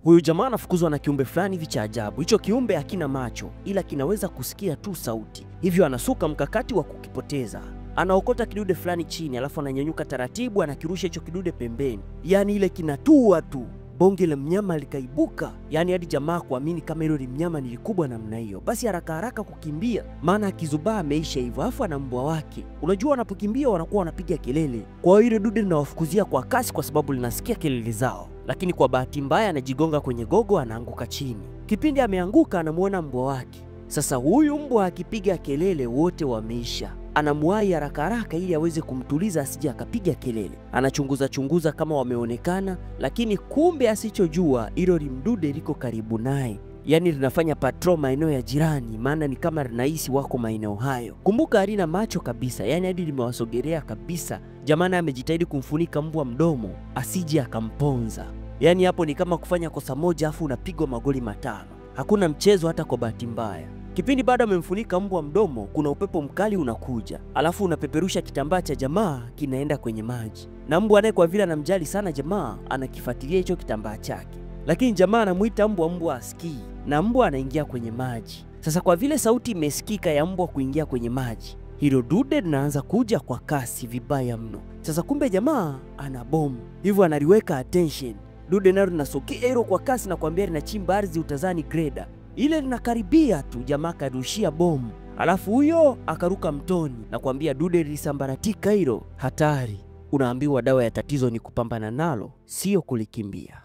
Huyu jamaa anafukuzwa na kiumbe fulani hivi cha ajabu. Hicho kiumbe hakina macho ila kinaweza kusikia tu sauti. Hivyo anasuka mkakati wa kukipoteza. Anaokota kidude fulani chini alafu ananyanyuka taratibu anakirusha hicho kidude pembeni. Yaani ile kinatua tu. Bonge la mnyama likaibuka. Yaani hadi jamaa kuamini kama hilo mnyama ni kubwa namna hiyo. Basi haraka haraka kukimbia. Maana akizubaa ameisha hivyo. Alafu ana mbwa wake. Unajua wanapokimbia wanakuwa wanapiga kelele. Kwa hiyo ile dude linawafukuzia kwa kasi kwa sababu linasikia kelele zao. Lakini kwa bahati mbaya anajigonga kwenye gogo, anaanguka chini. Kipindi ameanguka anamuona mbwa wake. Sasa huyu mbwa akipiga kelele wote wameisha. Anamuai haraka haraka ili aweze kumtuliza asije akapiga kelele. Anachunguza kama wameonekana, lakini kumbe asichojua hilo limdude liko karibu naye. Yaani linafanya patrol maeneo ya jirani, maana ni kama linahisi wako maeneo hayo. Kumbuka halina macho kabisa, yaani hadi limewasogelea kabisa. Jamani amejitahidi kumfunika mbwa mdomo asije akamponza. Yaani hapo ni kama kufanya kosa moja afu unapigwa magoli 5. Hakuna mchezo hata kwa bahati mbaya. Kipindi bado amemfunika mbwa mdomo, kuna upepo mkali unakuja. Alafu unapeperusha kitambaa cha jamaa kinaenda kwenye maji. Na mbwa naye kwa vile anamjali sana jamaa, anakifuatilia hicho kitambaa chake. Lakini jamaa anamuita mbwa asikii, na mbwa anaingia kwenye maji. Sasa kwa vile sauti imesikika ya mbwa kuingia kwenye maji, hilo dude linaanza kuja kwa kasi vibaya mno. Sasa kumbe jamaa ana bomu. Hivyo analiweka attention. Dude nalo linasogea hilo kwa kasi na kuambia linachimba ardhi utazani greda. Ile linakaribia tu jamaa karushia bomu. Alafu huyo akaruka mtoni na kuambia dude lilisambaratika hilo. Hatari. Unaambiwa dawa ya tatizo ni kupambana nalo, sio kulikimbia.